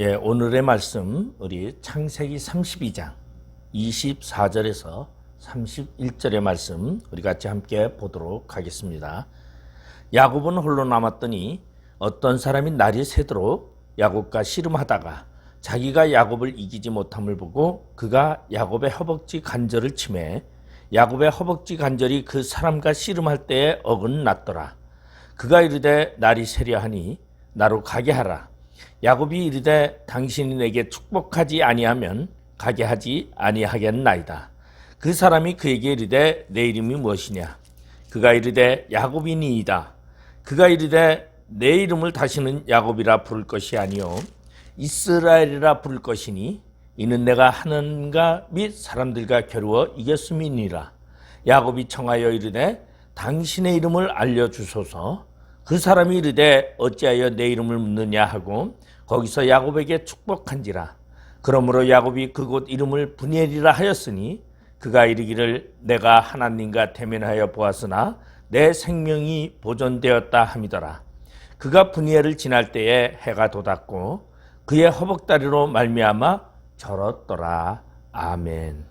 오늘의 말씀 우리 창세기 32장 24절에서 31절의 말씀 우리 같이 함께 보도록 하겠습니다. 야곱은 홀로 남았더니 어떤 사람이 날이 새도록 야곱과 씨름하다가 자기가 야곱을 이기지 못함을 보고 그가 야곱의 허벅지 관절을 치매 야곱의 허벅지 관절이 그 사람과 씨름할 때에 어긋났더라. 그가 이르되 날이 새려 하니 나로 가게 하라. 야곱이 이르되 당신이 내게 축복하지 아니하면 가게 하지 아니하겠나이다. 그 사람이 그에게 이르되 내 이름이 무엇이냐? 그가 이르되 야곱이니이다. 그가 이르되 내 이름을 다시는 야곱이라 부를 것이 아니요 이스라엘이라 부를 것이니 이는 내가 하나님과 및 사람들과 겨루어 이겼음이니라. 야곱이 청하여 이르되 당신의 이름을 알려주소서. 그 사람이 이르되 어찌하여 내 이름을 묻느냐 하고 거기서 야곱에게 축복한지라. 그러므로 야곱이 그곳 이름을 브니엘이라 하였으니 그가 이르기를 내가 하나님과 대면하여 보았으나 내 생명이 보존되었다 함이더라. 그가 브니엘을 지날 때에 해가 돋았고 그의 허벅다리로 말미암아 절었더라. 아멘.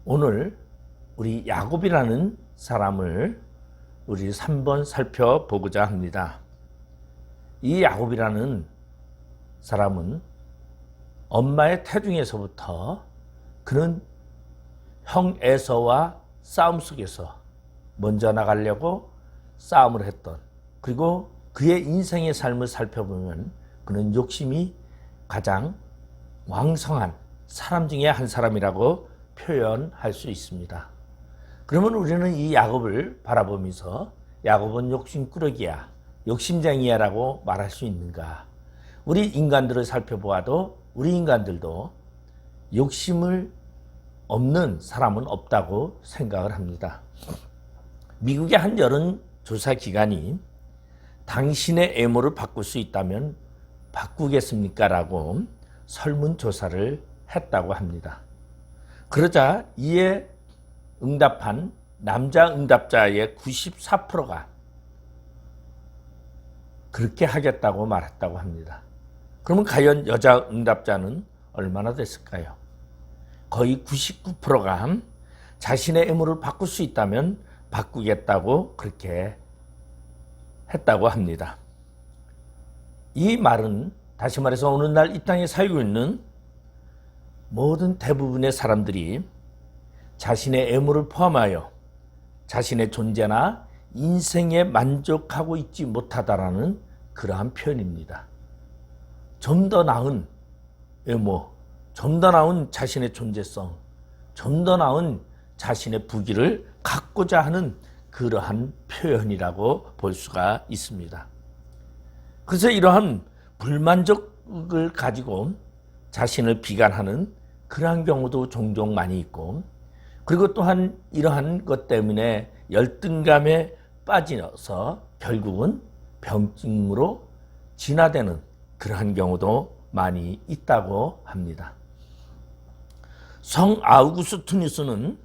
오늘 우리 야곱이라는 사람을 우리 3번 살펴보고자 합니다. 이 야곱이라는 사람은 엄마의 태중에서부터 그는 형 에서와 싸움 속에서 먼저 나가려고 싸움을 했던, 그리고 그의 인생의 삶을 살펴보면 그는 욕심이 가장 왕성한 사람 중에 한 사람이라고 표현할 수 있습니다. 그러면 우리는 이 야곱을 바라보면서 야곱은 욕심꾸러기야, 욕심쟁이야 라고 말할 수 있는가? 우리 인간들을 살펴보아도 우리 인간들도 욕심을 없는 사람은 없다고 생각을 합니다. 미국의 한 여론조사 기관이 당신의 애모를 바꿀 수 있다면 바꾸겠습니까? 라고 설문조사를 했다고 합니다. 그러자 이에 응답한 남자 응답자의 94%가 그렇게 하겠다고 말했다고 합니다. 그러면 과연 여자 응답자는 얼마나 됐을까요? 거의 99%가 자신의 애모를 바꿀 수 있다면 바꾸겠다고 그렇게 했다고 합니다. 이 말은 다시 말해서 오늘날 이 땅에 살고 있는 모든 대부분의 사람들이 자신의 애모를 포함하여 자신의 존재나 인생에 만족하고 있지 못하다라는 그러한 표현입니다. 좀 더 나은 애모, 좀 더 나은 자신의 존재성, 좀 더 나은 자신의 부귀를 갖고자 하는 그러한 표현이라고 볼 수가 있습니다. 그래서 이러한 불만족을 가지고 자신을 비관하는 그러한 경우도 종종 많이 있고, 그리고 또한 이러한 것 때문에 열등감에 빠져서 결국은 병증으로 진화되는 그러한 경우도 많이 있다고 합니다. 성 아우구스투누스는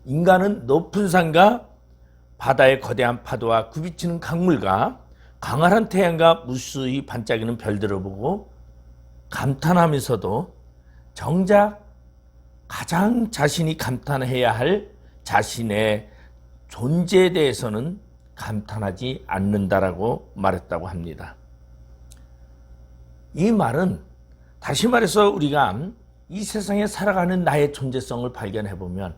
인간은 높은 산과 바다의 거대한 파도와 굽이치는 강물과 광활한 태양과 무수히 반짝이는 별들을 보고 감탄하면서도 정작 가장 자신이 감탄해야 할 자신의 존재에 대해서는 감탄하지 않는다라고 말했다고 합니다. 이 말은 다시 말해서 우리가 이 세상에 살아가는 나의 존재성을 발견해 보면,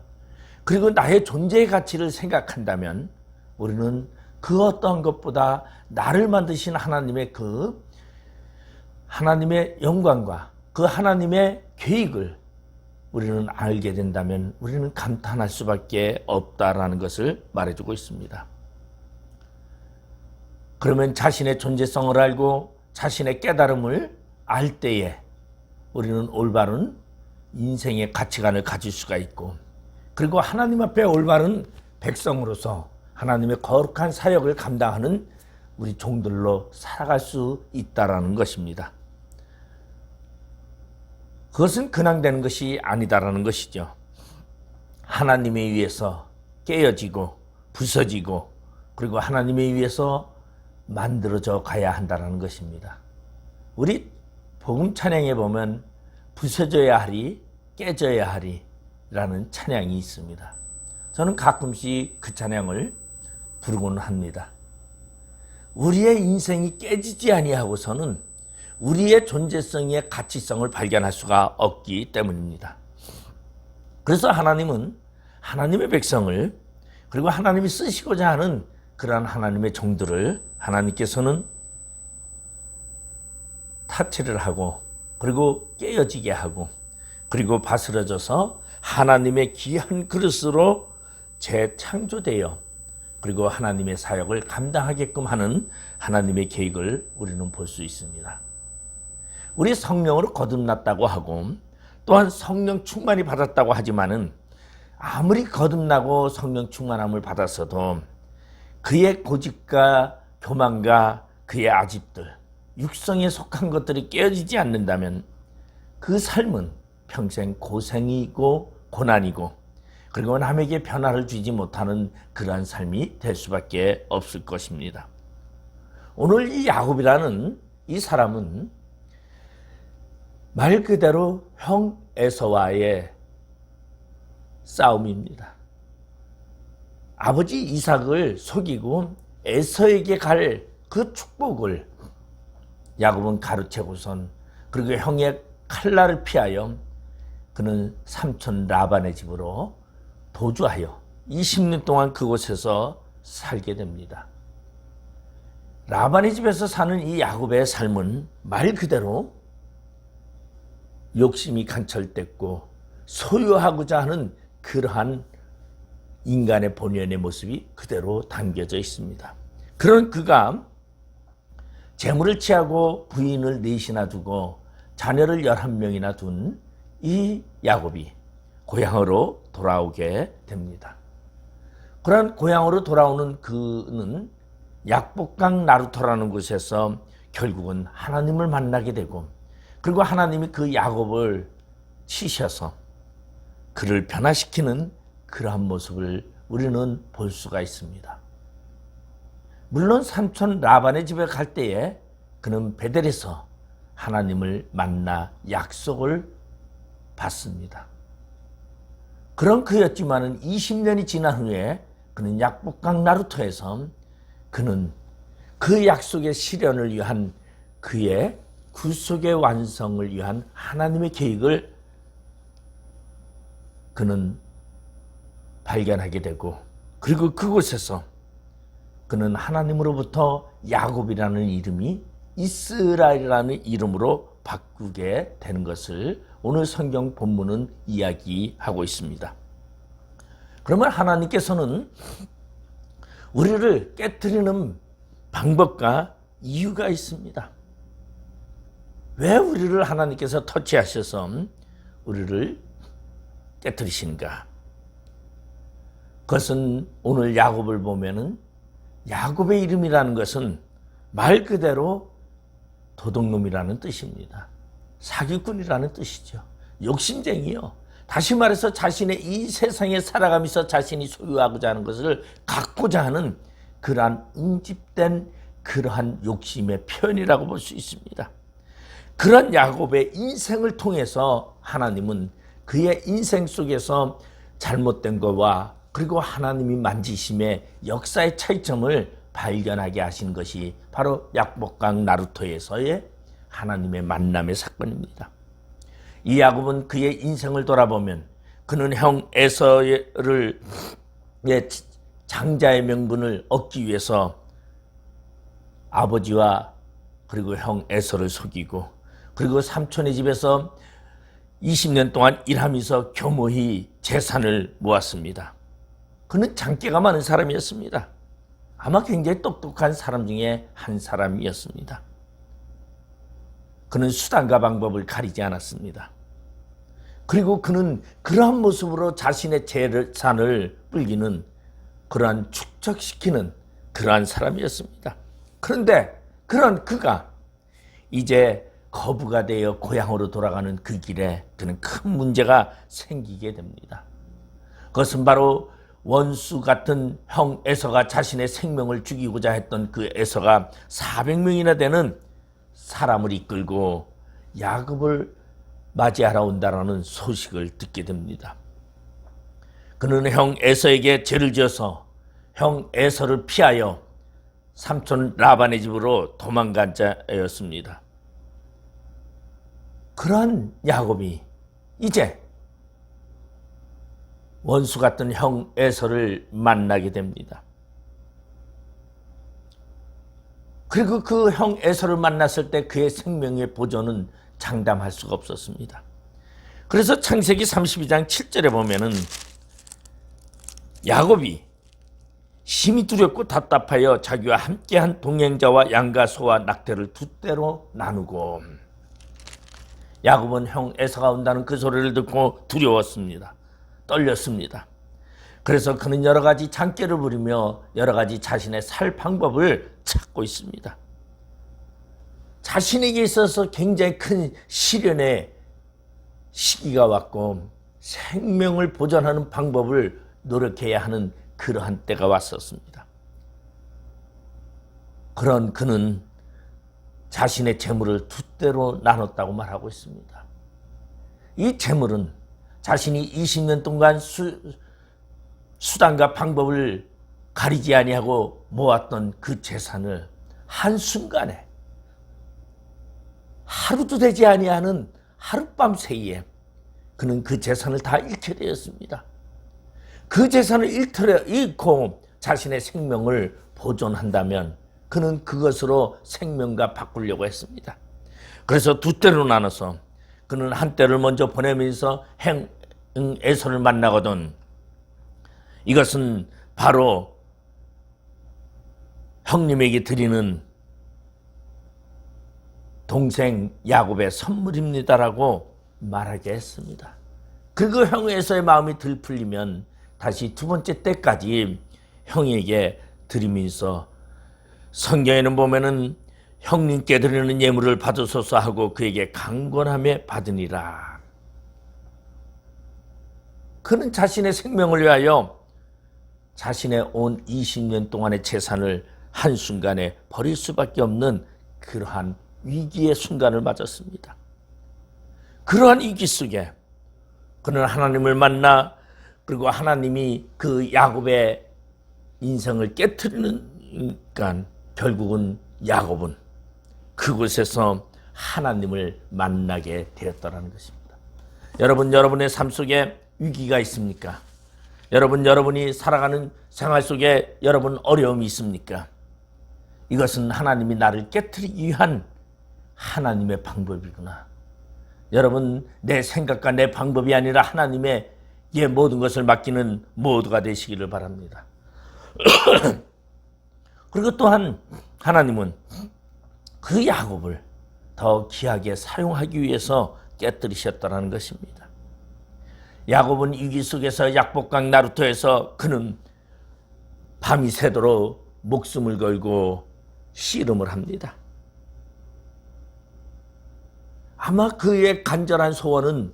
그리고 나의 존재의 가치를 생각한다면 우리는 그 어떠한 것보다 나를 만드신 하나님의 그 하나님의 영광과 그 하나님의 계획을 우리는 알게 된다면 우리는 감탄할 수밖에 없다라는 것을 말해주고 있습니다. 그러면 자신의 존재성을 알고 자신의 깨달음을 알 때에 우리는 올바른 인생의 가치관을 가질 수가 있고, 그리고 하나님 앞에 올바른 백성으로서 하나님의 거룩한 사역을 감당하는 우리 종들로 살아갈 수 있다라는 것입니다. 그것은 근황되는 것이 아니다라는 것이죠. 하나님에 의해서 깨어지고 부서지고 그리고 하나님에 의해서 만들어져 가야 한다는 것입니다. 우리 복음 찬양에 보면 부서져야 하리 깨져야 하리 라는 찬양이 있습니다. 저는 가끔씩 그 찬양을 부르곤 합니다. 우리의 인생이 깨지지 아니하고서는 우리의 존재성의 가치성을 발견할 수가 없기 때문입니다. 그래서 하나님은 하나님의 백성을 그리고 하나님이 쓰시고자 하는 그러한 하나님의 종들을 하나님께서는 타치를 하고 그리고 깨어지게 하고 그리고 바스러져서 하나님의 귀한 그릇으로 재창조되어 그리고 하나님의 사역을 감당하게끔 하는 하나님의 계획을 우리는 볼 수 있습니다. 우리 성령으로 거듭났다고 하고 또한 성령 충만이 받았다고 하지만은 아무리 거듭나고 성령 충만함을 받았어도 그의 고집과 교만과 그의 아집들 육성에 속한 것들이 깨어지지 않는다면 그 삶은 평생 고생이고 고난이고 그리고 남에게 변화를 주지 못하는 그러한 삶이 될 수밖에 없을 것입니다. 오늘 이 야곱이라는 이 사람은 말 그대로 형 에서와의 싸움입니다. 아버지 이삭을 속이고 에서에게 갈 그 축복을 야곱은 가로채고선 그리고 형의 칼날을 피하여 그는 삼촌 라반의 집으로 도주하여 20년 동안 그곳에서 살게 됩니다. 라반의 집에서 사는 이 야곱의 삶은 말 그대로 욕심이 간철됐고 소유하고자 하는 그러한 인간의 본연의 모습이 그대로 담겨져 있습니다. 그런 그가 재물을 취하고 부인을 넷이나 두고 자녀를 11명이나 둔 이 야곱이 고향으로 돌아오게 됩니다. 그런 고향으로 돌아오는 그는 약복강 나루토라는 곳에서 결국은 하나님을 만나게 되고 그리고 하나님이 그 야곱을 치셔서 그를 변화시키는 그러한 모습을 우리는 볼 수가 있습니다. 물론 삼촌 라반의 집에 갈 때에 그는 베델에서 하나님을 만나 약속을 받습니다. 그런 그였지만은 20년이 지난 후에 그는 약복강 나루토에서 그는 그 약속의 실현을 위한 그의 구속의 완성을 위한 하나님의 계획을 그는 발견하게 되고 그리고 그곳에서 그는 하나님으로부터 야곱이라는 이름이 이스라엘이라는 이름으로 바꾸게 되는 것을 오늘 성경 본문은 이야기하고 있습니다. 그러면 하나님께서는 우리를 깨트리는 방법과 이유가 있습니다. 왜 우리를 하나님께서 터치하셔서 우리를 깨트리신가? 그것은 오늘 야곱을 보면은 야곱의 이름이라는 것은 말 그대로 도둑놈이라는 뜻입니다. 사기꾼이라는 뜻이죠. 욕심쟁이요. 다시 말해서 자신의 이 세상에 살아가면서 자신이 소유하고자 하는 것을 갖고자 하는 그러한 응집된 그러한 욕심의 표현이라고 볼 수 있습니다. 그런 야곱의 인생을 통해서 하나님은 그의 인생 속에서 잘못된 것과 그리고 하나님이 만지심의 역사의 차이점을 발견하게 하신 것이 바로 약복강 나루토에서의 하나님의 만남의 사건입니다. 이 야곱은 그의 인생을 돌아보면 그는 형 에서를 장자의 명분을 얻기 위해서 아버지와 그리고 형 에서를 속이고 그리고 삼촌의 집에서 20년 동안 일하면서 교모히 재산을 모았습니다. 그는 장기가 많은 사람이었습니다. 아마 굉장히 똑똑한 사람 중에 한 사람이었습니다. 그는 수단과 방법을 가리지 않았습니다. 그리고 그는 그러한 모습으로 자신의 재산을 불기는 그러한 축적시키는 그러한 사람이었습니다. 그런데 그런 그가 이제 거부가 되어 고향으로 돌아가는 그 길에 그는 큰 문제가 생기게 됩니다. 그것은 바로 원수 같은 형 에서가 자신의 생명을 죽이고자 했던 그 에서가 400명이나 되는 사람을 이끌고 야곱을 맞이하러 온다라는 소식을 듣게 됩니다. 그는 형 에서에게 죄를 지어서 형 에서를 피하여 삼촌 라반의 집으로 도망간 자였습니다. 그러한 야곱이 이제 원수 같던 형 에서를 만나게 됩니다. 그리고 그 형 에서를 만났을 때 그의 생명의 보존은 장담할 수가 없었습니다. 그래서 창세기 32장 7절에 보면은 야곱이 심히 두렵고 답답하여 자기와 함께한 동행자와 양과 소와 낙태를 두 떼로 나누고, 야곱은 형 에서가 온다는 그 소리를 듣고 두려웠습니다. 떨렸습니다. 그래서 그는 여러 가지 장깨를 부리며 여러 가지 자신의 살 방법을 찾고 있습니다. 자신에게 있어서 굉장히 큰 시련의 시기가 왔고 생명을 보존하는 방법을 노력해야 하는 그러한 때가 왔었습니다. 그런 그는 자신의 재물을 두 떼로 나눴다고 말하고 있습니다. 이 재물은 자신이 20년 동안 수단과 방법을 가리지 아니하고 모았던 그 재산을 한순간에, 하루도 되지 아니하는 하룻밤 사이에 그는 그 재산을 다 잃게 되었습니다. 그 재산을 잃고 자신의 생명을 보존한다면 그는 그것으로 생명과 바꾸려고 했습니다. 그래서 두 떼로 나눠서 그는 한 떼를 먼저 보내면서 형 에서를 만나거든, 이것은 바로 형님에게 드리는 동생 야곱의 선물입니다라고 말하게 했습니다. 그리고 형 에서의 마음이 들풀리면 다시 두 번째 때까지 형에게 드리면서, 성경에는 보면은 형님께 드리는 예물을 받으소서 하고 그에게 강권하며 받으니라. 그는 자신의 생명을 위하여 자신의 온 20년 동안의 재산을 한순간에 버릴 수밖에 없는 그러한 위기의 순간을 맞았습니다. 그러한 위기 속에 그는 하나님을 만나, 그리고 하나님이 그 야곱의 인생을 깨트리니까 결국은 야곱은 그곳에서 하나님을 만나게 되었다는 것입니다. 여러분, 여러분의 삶 속에 위기가 있습니까? 여러분이 살아가는 생활 속에 여러분 어려움이 있습니까? 이것은 하나님이 나를 깨트리기 위한 하나님의 방법이구나. 여러분, 내 생각과 내 방법이 아니라 하나님의 모든 것을 맡기는 모두가 되시기를 바랍니다. 그리고 또한 하나님은 그 야곱을 더 귀하게 사용하기 위해서 깨뜨리셨다는 것입니다. 야곱은 위기 속에서 약복강 나루터에서 그는 밤이 새도록 목숨을 걸고 씨름을 합니다. 아마 그의 간절한 소원은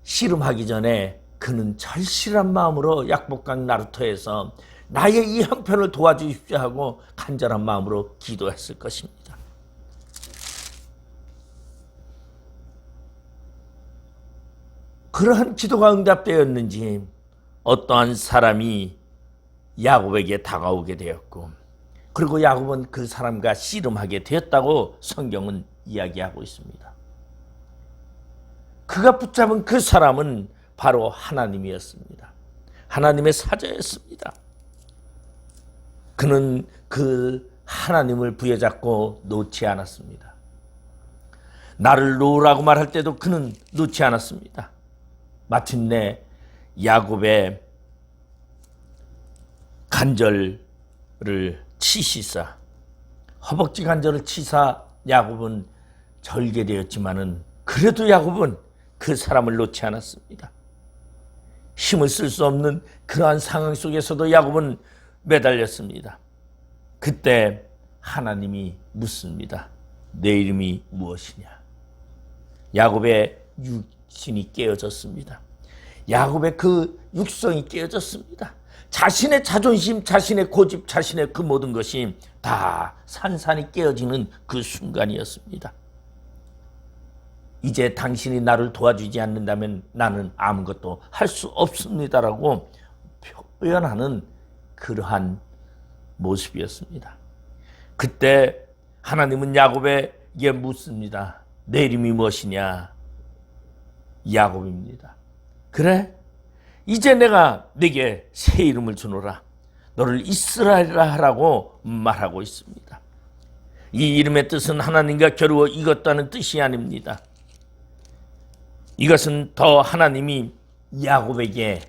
씨름하기 전에 그는 절실한 마음으로 약복강 나루터에서 나의 이 형편을 도와주십시오 하고 간절한 마음으로 기도했을 것입니다. 그러한 기도가 응답되었는지 어떠한 사람이 야곱에게 다가오게 되었고, 그리고 야곱은 그 사람과 씨름하게 되었다고 성경은 이야기하고 있습니다. 그가 붙잡은 그 사람은 바로 하나님이었습니다. 하나님의 사자였습니다. 그는 그 하나님을 부여잡고 놓지 않았습니다. 나를 놓으라고 말할 때도 그는 놓지 않았습니다. 마침내 야곱의 간절을 치시사, 허벅지 간절을 치사 야곱은 절개되었지만은 그래도 야곱은 그 사람을 놓지 않았습니다. 힘을 쓸 수 없는 그러한 상황 속에서도 야곱은 매달렸습니다. 그때 하나님이 묻습니다. 내 이름이 무엇이냐? 야곱의 육신이 깨어졌습니다. 야곱의 그 육성이 깨어졌습니다. 자신의 자존심, 자신의 고집, 자신의 그 모든 것이 다 산산이 깨어지는 그 순간이었습니다. 이제 당신이 나를 도와주지 않는다면 나는 아무것도 할 수 없습니다라고 표현하는 그러한 모습이었습니다. 그때 하나님은 야곱에게 묻습니다. 내 이름이 무엇이냐? 야곱입니다. 그래? 이제 내가 네게 새 이름을 주노라. 너를 이스라엘이라 하라고 말하고 있습니다. 이 이름의 뜻은 하나님과 겨루어 이겼다는 뜻이 아닙니다. 이것은 더 하나님이 야곱에게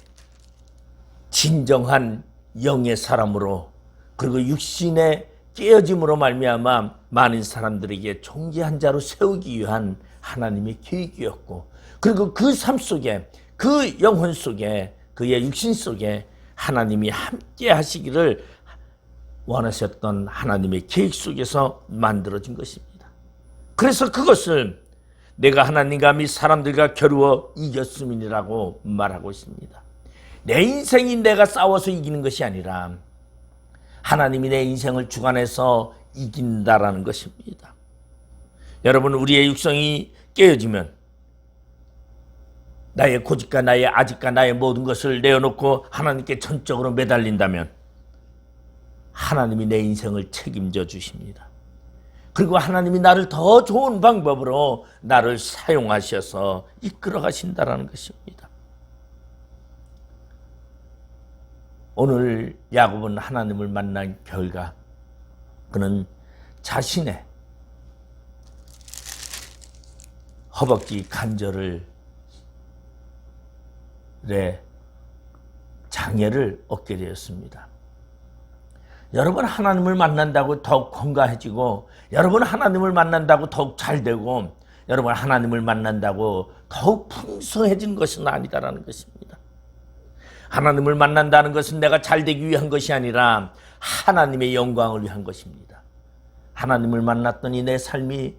진정한 영의 사람으로 그리고 육신의 깨어짐으로 말미암아 많은 사람들에게 존귀한 자로 세우기 위한 하나님의 계획이었고, 그리고 그 삶 속에, 그 영혼 속에, 그의 육신 속에 하나님이 함께 하시기를 원하셨던 하나님의 계획 속에서 만들어진 것입니다. 그래서 그것을 내가 하나님과 및 사람들과 겨루어 이겼음이라고 말하고 있습니다. 내 인생이 내가 싸워서 이기는 것이 아니라 하나님이 내 인생을 주관해서 이긴다라는 것입니다. 여러분, 우리의 육성이 깨어지면 나의 고집과 나의 아집과 나의 모든 것을 내어놓고 하나님께 전적으로 매달린다면 하나님이 내 인생을 책임져 주십니다. 그리고 하나님이 나를 더 좋은 방법으로 나를 사용하셔서 이끌어 가신다는 것입니다. 오늘 야곱은 하나님을 만난 결과 그는 자신의 허벅지 관절의 장애를 얻게 되었습니다. 여러분, 하나님을 만난다고 더욱 건강해지고, 여러분 하나님을 만난다고 더욱 잘되고, 여러분 하나님을 만난다고 더욱 풍성해진 것은 아니다라는 것입니다. 하나님을 만난다는 것은 내가 잘되기 위한 것이 아니라 하나님의 영광을 위한 것입니다. 하나님을 만났더니 내 삶이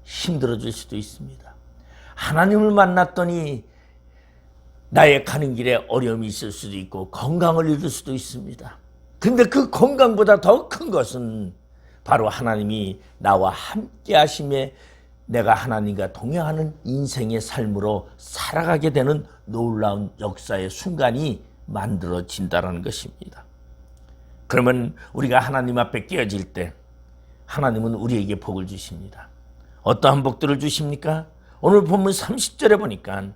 힘들어질 수도 있습니다. 하나님을 만났더니 나의 가는 길에 어려움이 있을 수도 있고 건강을 잃을 수도 있습니다. 근데 그 건강보다 더 큰 것은 바로 하나님이 나와 함께 하심에 내가 하나님과 동행하는 인생의 삶으로 살아가게 되는 놀라운 역사의 순간이 만들어진다는 것입니다. 그러면 우리가 하나님 앞에 깨어질 때 하나님은 우리에게 복을 주십니다. 어떠한 복들을 주십니까? 오늘 본문 30절에 보니까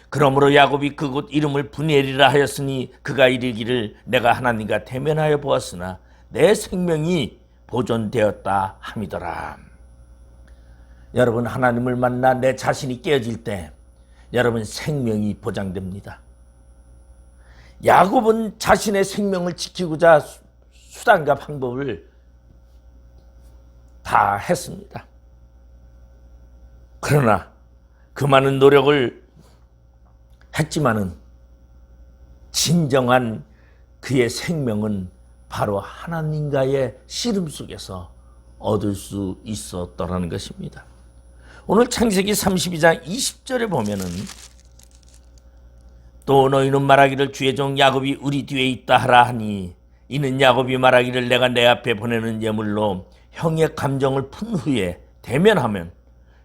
그러므로 야곱이 그곳 이름을 브니엘이라 하였으니 그가 이르기를 내가 하나님과 대면하여 보았으나 내 생명이 보존되었다 함이더라. 여러분, 하나님을 만나 내 자신이 깨어질 때 여러분 생명이 보장됩니다. 야곱은 자신의 생명을 지키고자 수단과 방법을 다 했습니다. 그러나 그 많은 노력을 했지만은 진정한 그의 생명은 바로 하나님과의 씨름 속에서 얻을 수 있었더라는 것입니다. 오늘 창세기 32장 20절에 보면은 또 너희는 말하기를 주의 종 야곱이 우리 뒤에 있다 하라 하니 이는 야곱이 말하기를 내가 내 앞에 보내는 예물로 형의 감정을 푼 후에 대면하면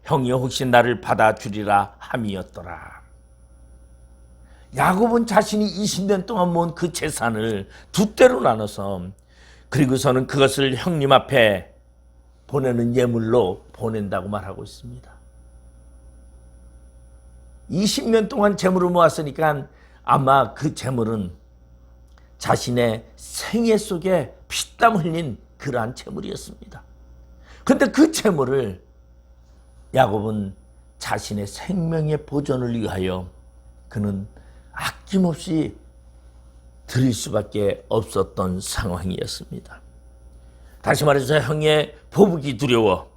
형이 혹시 나를 받아주리라 함이었더라. 야곱은 자신이 20년 동안 모은 그 재산을 두 대로 나눠서 그리고서는 그것을 형님 앞에 보내는 예물로 보낸다고 말하고 있습니다. 20년 동안 재물을 모았으니까 아마 그 재물은 자신의 생애 속에 피땀 흘린 그러한 재물이었습니다. 그런데 그 재물을 야곱은 자신의 생명의 보존을 위하여 그는 아낌없이 드릴 수밖에 없었던 상황이었습니다. 다시 말해서 형의 보복이 두려워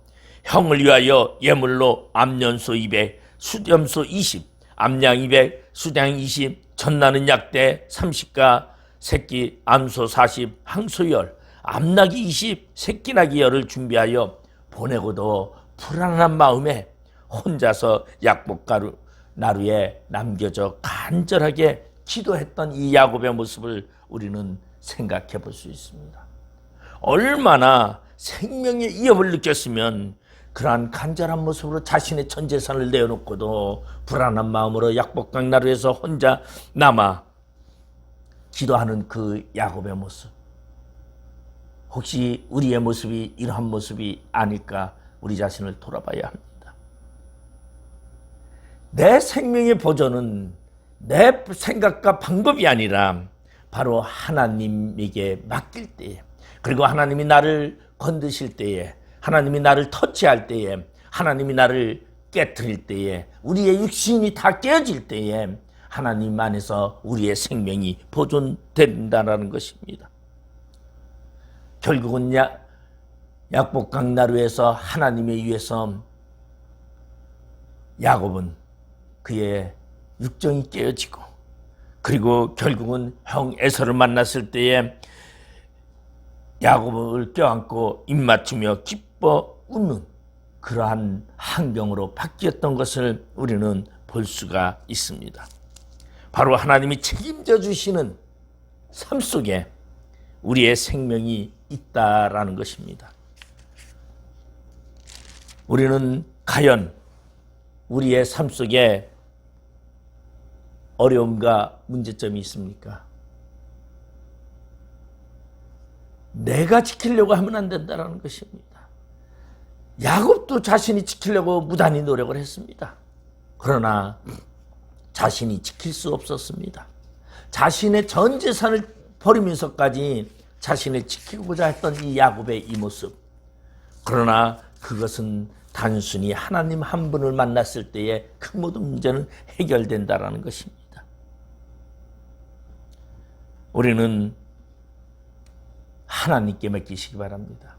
형을 위하여 예물로 암년소 200, 수염소 20, 암양 200, 수장 20, 전나는 약대 30가 새끼 암소 40, 항소 열, 암나귀 20, 새끼나귀 열을 준비하여 보내고도 불안한 마음에 혼자서 약복가루 나루에 남겨져 간절하게 기도했던 이 야곱의 모습을 우리는 생각해 볼 수 있습니다. 얼마나 생명의 위협을 느꼈으면 그러한 간절한 모습으로 자신의 전 재산을 내어놓고도 불안한 마음으로 약복강 나루에서 혼자 남아 기도하는 그 야곱의 모습. 혹시 우리의 모습이 이러한 모습이 아닐까 우리 자신을 돌아봐야 합니다. 내 생명의 보존은 내 생각과 방법이 아니라 바로 하나님에게 맡길 때에, 그리고 하나님이 나를 건드실 때에, 하나님이 나를 터치할 때에, 하나님이 나를 깨트릴 때에, 우리의 육신이 다 깨어질 때에 하나님 안에서 우리의 생명이 보존된다는 것입니다. 결국은 약복강 나루에서 하나님에 의해서 야곱은 그의 육정이 깨어지고, 그리고 결국은 형 에서를 만났을 때에 야곱을 껴안고 입맞추며 기뻐 웃는 그러한 환경으로 바뀌었던 것을 우리는 볼 수가 있습니다. 바로 하나님이 책임져 주시는 삶 속에 우리의 생명이 있다라는 것입니다. 우리는 과연 우리의 삶 속에 어려움과 문제점이 있습니까? 내가 지키려고 하면 안 된다는 것입니다. 야곱도 자신이 지키려고 무단히 노력을 했습니다. 그러나 자신이 지킬 수 없었습니다. 자신의 전 재산을 버리면서까지 자신을 지키고자 했던 이 야곱의 이 모습. 그러나 그것은 단순히 하나님 한 분을 만났을 때에 그 모든 문제는 해결된다라는 것입니다. 우리는 하나님께 맡기시기 바랍니다.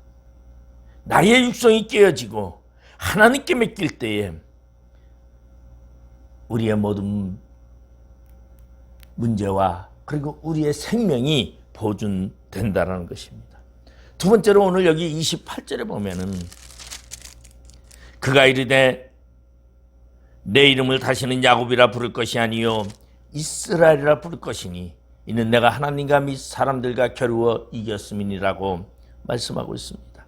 나의 육성이 깨어지고 하나님께 맡길 때에 우리의 모든 문제와 그리고 우리의 생명이 보존된다는 것입니다. 두 번째로 오늘 여기 28절에 보면은 그가 이르되 내 이름을 다시는 야곱이라 부를 것이 아니요 이스라엘이라 부를 것이니 이는 내가 하나님과 및 사람들과 겨루어 이겼음이니라고 말씀하고 있습니다.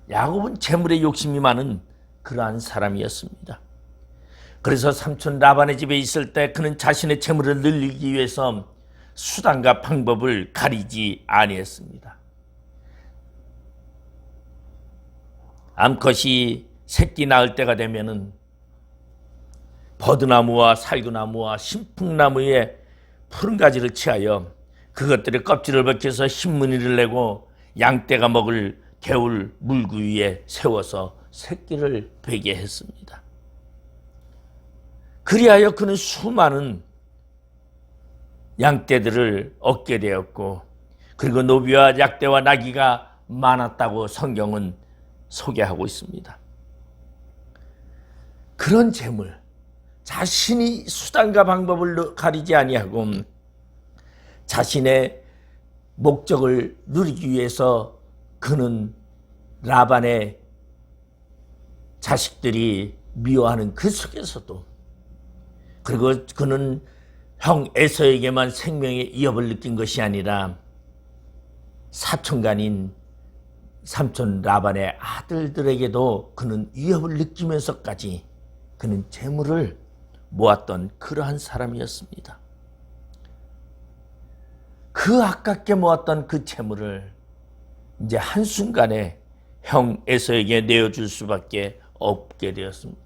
야곱은 재물에 욕심이 많은 그러한 사람이었습니다. 그래서 삼촌 라반의 집에 있을 때 그는 자신의 재물을 늘리기 위해서 수단과 방법을 가리지 아니했습니다. 암컷이 새끼 낳을 때가 되면은 버드나무와 살구나무와 신풍나무의 푸른 가지를 취하여 그것들의 껍질을 벗겨서 흰무늬를 내고 양떼가 먹을 개울 물구 위에 세워서 새끼를 베게 했습니다. 그리하여 그는 수많은 양떼들을 얻게 되었고, 그리고 노비와 약대와 나귀가 많았다고 성경은 소개하고 있습니다. 그런 재물, 자신이 수단과 방법을 가리지 아니하고 자신의 목적을 누리기 위해서 그는 라반의 자식들이 미워하는 그 속에서도, 그리고 그는 형 에서에게만 생명의 위협을 느낀 것이 아니라 사촌간인 삼촌 라반의 아들들에게도 그는 위협을 느끼면서까지 그는 재물을 모았던 그러한 사람이었습니다. 그 아깝게 모았던 그 재물을 이제 한순간에 형 에서에게 내어줄 수밖에 없게 되었습니다.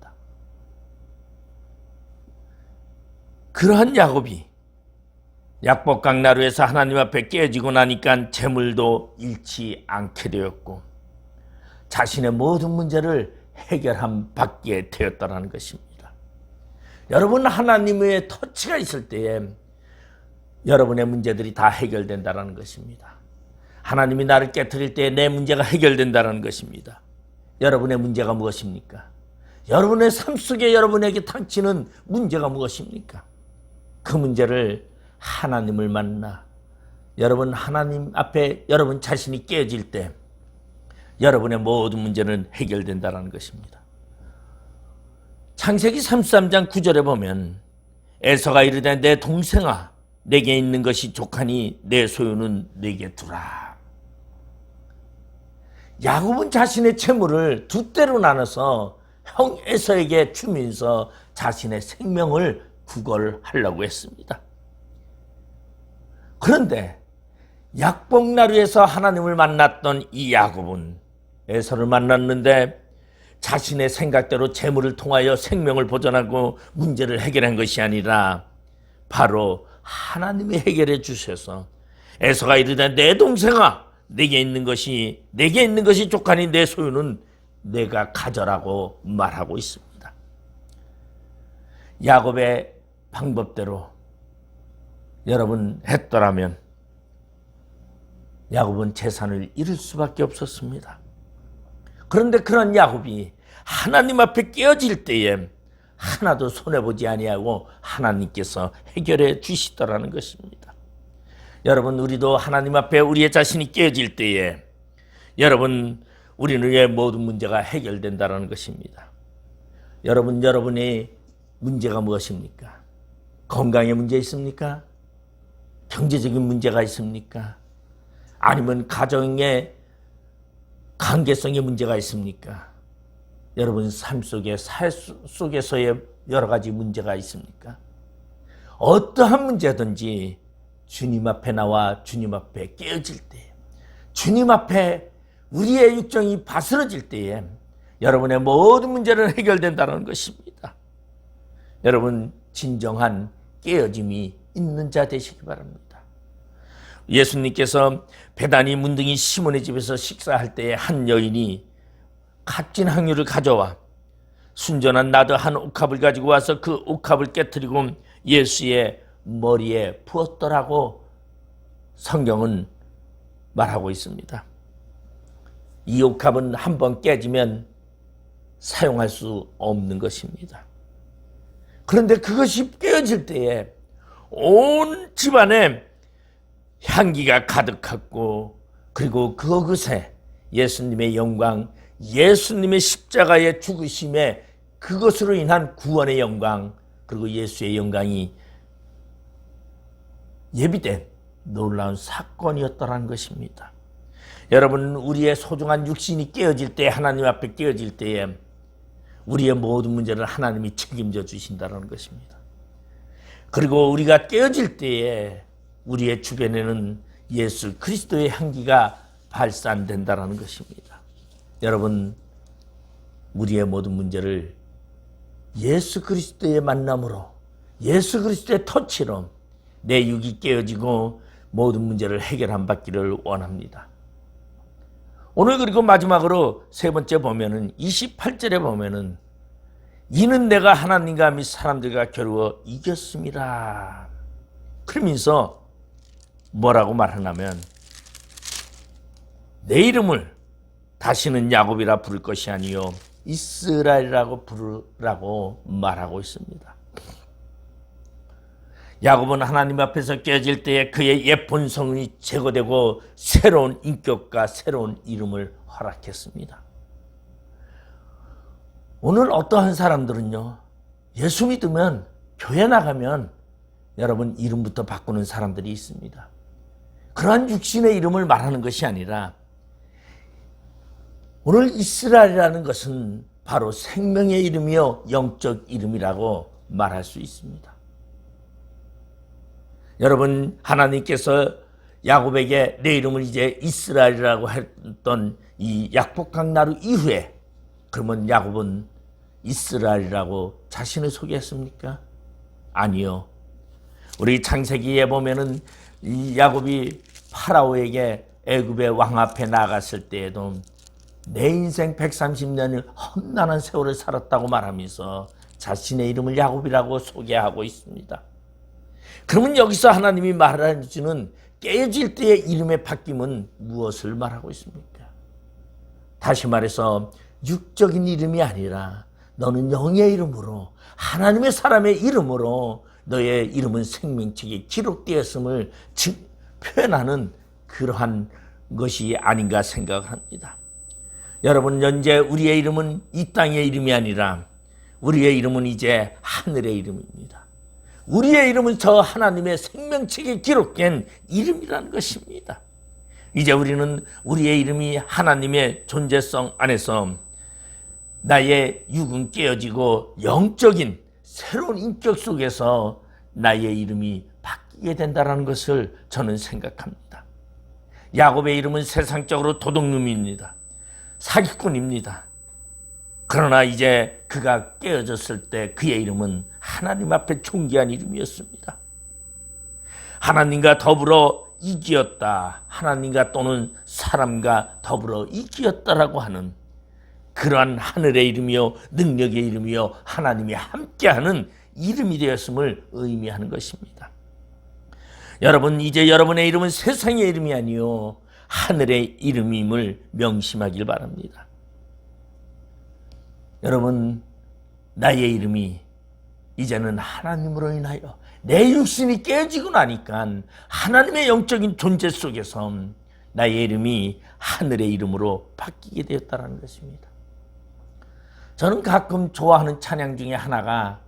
그러한 야곱이 약복강 나루에서 하나님 앞에 깨어지고 나니까 재물도 잃지 않게 되었고 자신의 모든 문제를 해결함 받게 되었다는 것입니다. 여러분, 하나님의 터치가 있을 때에 여러분의 문제들이 다 해결된다는 것입니다. 하나님이 나를 깨트릴 때에 내 문제가 해결된다는 것입니다. 여러분의 문제가 무엇입니까? 여러분의 삶 속에 여러분에게 닥치는 문제가 무엇입니까? 그 문제를 하나님을 만나 여러분 하나님 앞에 여러분 자신이 깨어질 때 여러분의 모든 문제는 해결된다는 것입니다. 창세기 33장 9절에 보면 에서가 이르되 내 동생아 내게 있는 것이 족하니 내 소유는 내게 두라. 야곱은 자신의 재물을 두 때로 나눠서 형 에서에게 주면서 자신의 생명을 구걸하려고 했습니다. 그런데 약복나루에서 하나님을 만났던 이 야곱은 에서를 만났는데 자신의 생각대로 재물을 통하여 생명을 보존하고 문제를 해결한 것이 아니라 바로 하나님이 해결해 주셔서 에서가 이르되 내 동생아 내게 있는 것이 족하니 내 소유는 내가 가져라고 말하고 있습니다. 야곱의 방법대로 여러분 했더라면 야곱은 재산을 잃을 수밖에 없었습니다. 그런데 그런 야곱이 하나님 앞에 깨어질 때에 하나도 손해보지 아니하고 하나님께서 해결해 주시더라는 것입니다. 여러분, 우리도 하나님 앞에 우리의 자신이 깨어질 때에 여러분, 우리의 모든 문제가 해결된다는 것입니다. 여러분, 여러분의 문제가 무엇입니까? 건강에 문제 있습니까? 경제적인 문제가 있습니까? 아니면 가정의 관계성에 문제가 있습니까? 여러분 삶 속에 사회 속에서의 여러 가지 문제가 있습니까? 어떠한 문제든지 주님 앞에 나와 주님 앞에 깨어질 때, 주님 앞에 우리의 육정이 바스러질 때에 여러분의 모든 문제는 해결된다는 것입니다. 여러분 진정한 깨어짐이 있는 자 되시기 바랍니다. 예수님께서 베다니 문둥이 시몬의 집에서 식사할 때에 한 여인이 값진 향유를 가져와 순전한 나드 한 옥합을 가지고 와서 그 옥합을 깨뜨리고 예수의 머리에 부었더라고 성경은 말하고 있습니다. 이 옥합은 한번 깨지면 사용할 수 없는 것입니다. 그런데 그것이 깨어질 때에 온 집안에 향기가 가득했고, 그리고 그것에 예수님의 영광, 예수님의 십자가의 죽으심에 그것으로 인한 구원의 영광, 그리고 예수의 영광이 예비된 놀라운 사건이었다는 것입니다. 여러분, 우리의 소중한 육신이 깨어질 때, 하나님 앞에 깨어질 때에 우리의 모든 문제를 하나님이 책임져 주신다는 것입니다. 그리고 우리가 깨어질 때에 우리의 주변에는 예수 그리스도의 향기가 발산된다는 것입니다. 여러분, 우리의 모든 문제를 예수 그리스도의 만남으로, 예수 그리스도의 터치로 내 육이 깨어지고 모든 문제를 해결한 받기를 원합니다. 오늘 그리고 마지막으로 세 번째 보면은 28절에 보면은 이는 내가 하나님과 및 사람들과 겨루어 이겼습니다. 그러면서 뭐라고 말하냐면 내 이름을 다시는 야곱이라 부를 것이 아니요 이스라엘이라고 부르라고 말하고 있습니다. 야곱은 하나님 앞에서 깨어질 때에 그의 옛 본성이 제거되고 새로운 인격과 새로운 이름을 허락했습니다. 오늘 어떠한 사람들은요, 예수 믿으면 교회 나가면 여러분 이름부터 바꾸는 사람들이 있습니다. 그러한 육신의 이름을 말하는 것이 아니라 오늘 이스라엘이라는 것은 바로 생명의 이름이요 영적 이름이라고 말할 수 있습니다. 여러분, 하나님께서 야곱에게 내 이름을 이제 이스라엘이라고 했던 이 약복강나루 이후에 그러면 야곱은 이스라엘이라고 자신을 소개했습니까? 아니요. 우리 창세기에 보면은 이 야곱이 파라오에게 애굽의 왕 앞에 나갔을 때에도 내 인생 130년을 험난한 세월을 살았다고 말하면서 자신의 이름을 야곱이라고 소개하고 있습니다. 그러면 여기서 하나님이 말해주는 깨어질 때의 이름의 바뀜은 무엇을 말하고 있습니까? 다시 말해서 육적인 이름이 아니라 너는 영의 이름으로, 하나님의 사람의 이름으로 너의 이름은 생명책에 기록되었음을 표현하는 그러한 것이 아닌가 생각합니다. 여러분, 현재 우리의 이름은 이 땅의 이름이 아니라 우리의 이름은 이제 하늘의 이름입니다. 우리의 이름은 저 하나님의 생명책에 기록된 이름이라는 것입니다. 이제 우리는 우리의 이름이 하나님의 존재성 안에서 나의 육은 깨어지고 영적인 새로운 인격 속에서 나의 이름이 바뀌게 된다는 것을 저는 생각합니다. 야곱의 이름은 세상적으로 도둑놈입니다. 사기꾼입니다. 그러나 이제 그가 깨어졌을 때 그의 이름은 하나님 앞에 존귀한 이름이었습니다. 하나님과 더불어 이기었다. 하나님과 또는 사람과 더불어 이기었다라고 하는 그러한 하늘의 이름이요 능력의 이름이요 하나님이 함께하는 이름이 되었음을 의미하는 것입니다. 여러분, 이제 여러분의 이름은 세상의 이름이 아니요 하늘의 이름임을 명심하길 바랍니다. 여러분, 나의 이름이 이제는 하나님으로 인하여 내 육신이 깨지고 나니까 하나님의 영적인 존재 속에서 나의 이름이 하늘의 이름으로 바뀌게 되었다는 것입니다. 저는 가끔 좋아하는 찬양 중에 하나가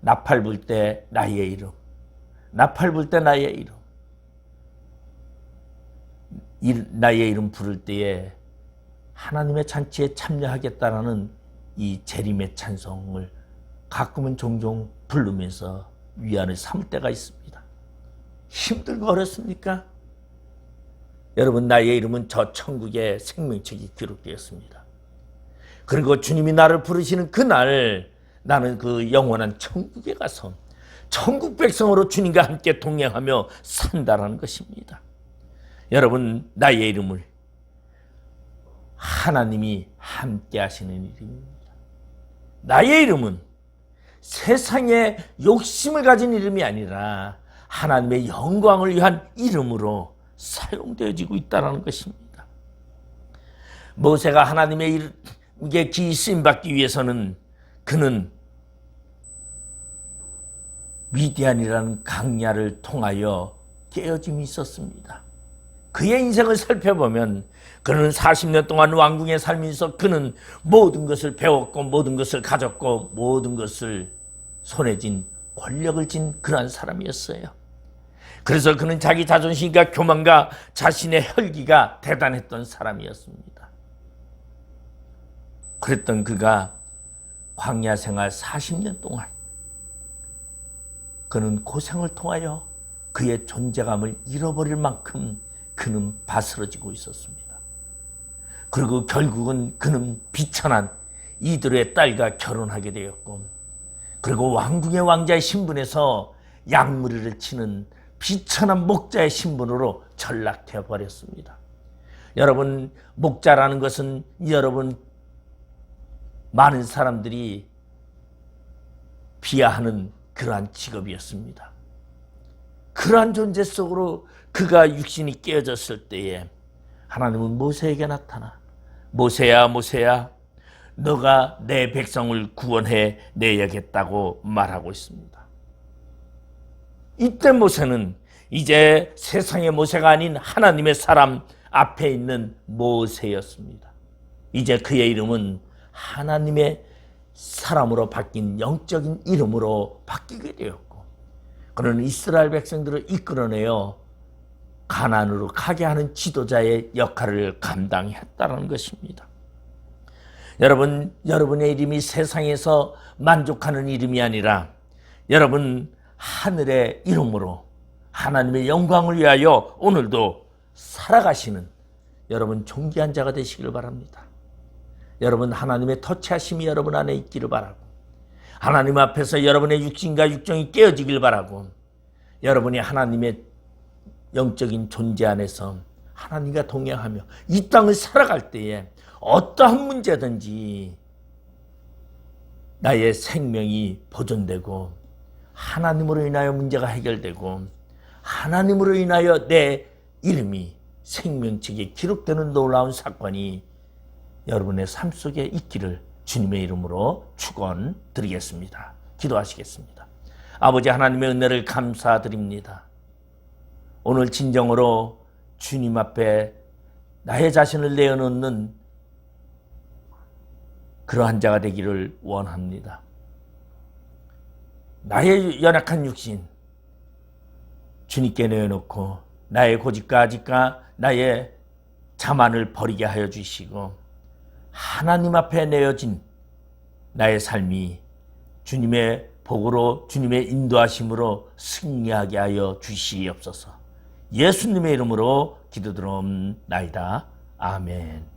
나팔 불 때 나의 이름, 나팔 불 때 나의 이름, 나의 이름 부를 때에 하나님의 잔치에 참여하겠다라는 이 재림의 찬송을 가끔은 종종 부르면서 위안을 삼을 때가 있습니다. 힘들고 어렵습니까? 여러분, 나의 이름은 저 천국의 생명책이 기록되었습니다. 그리고 주님이 나를 부르시는 그날 나는 그 영원한 천국에 가서 천국 백성으로 주님과 함께 동행하며 산다라는 것입니다. 여러분, 나의 이름을 하나님이 함께 하시는 이름입니다. 나의 이름은 세상에 욕심을 가진 이름이 아니라 하나님의 영광을 위한 이름으로 사용되어지고 있다는 것입니다. 모세가 하나님의 이름에 쓰임받기 위해서는 그는 미디안이라는 강야를 통하여 깨어짐이 있었습니다. 그의 인생을 살펴보면 그는 40년 동안 왕궁의 살면서 그는 모든 것을 배웠고 모든 것을 가졌고 모든 것을 손에 쥔 권력을 쥔 그러한 사람이었어요. 그래서 그는 자기 자존심과 교만과 자신의 혈기가 대단했던 사람이었습니다. 그랬던 그가 광야 생활 40년 동안 그는 고생을 통하여 그의 존재감을 잃어버릴 만큼 그는 바스러지고 있었습니다. 그리고 결국은 그는 비천한 이들의 딸과 결혼하게 되었고, 그리고 왕궁의 왕자의 신분에서 양무리를 치는 비천한 목자의 신분으로 전락되어 버렸습니다. 여러분, 목자라는 것은 여러분 많은 사람들이 비하하는 그러한 직업이었습니다. 그러한 존재 속으로 그가 육신이 깨어졌을 때에 하나님은 모세에게 나타나 모세야 모세야 너가 내 백성을 구원해 내야겠다고 말하고 있습니다. 이때 모세는 이제 세상의 모세가 아닌 하나님의 사람 앞에 있는 모세였습니다. 이제 그의 이름은 하나님의 사람으로 바뀐 영적인 이름으로 바뀌게 되었고, 그는 이스라엘 백성들을 이끌어내어 가나안으로 가게 하는 지도자의 역할을 감당했다는 것입니다. 여러분, 여러분의 이름이 세상에서 만족하는 이름이 아니라 여러분 하늘의 이름으로 하나님의 영광을 위하여 오늘도 살아가시는 여러분 존귀한 자가 되시기를 바랍니다. 여러분, 하나님의 터치하심이 여러분 안에 있기를 바라고, 하나님 앞에서 여러분의 육신과 육정이 깨어지길 바라고, 여러분이 하나님의 영적인 존재 안에서 하나님과 동행하며 이 땅을 살아갈 때에 어떠한 문제든지 나의 생명이 보존되고 하나님으로 인하여 문제가 해결되고 하나님으로 인하여 내 이름이 생명책에 기록되는 놀라운 사건이 여러분의 삶 속에 있기를 주님의 이름으로 축원드리겠습니다. 기도하시겠습니다. 아버지 하나님의 은혜를 감사드립니다. 오늘 진정으로 주님 앞에 나의 자신을 내어놓는 그러한 자가 되기를 원합니다. 나의 연약한 육신 주님께 내어놓고 나의 고집과 아집과 나의 자만을 버리게 하여 주시고 하나님 앞에 내어진 나의 삶이 주님의 복으로 주님의 인도하심으로 승리하게 하여 주시옵소서. 예수님의 이름으로 기도드리옵나이다. 아멘.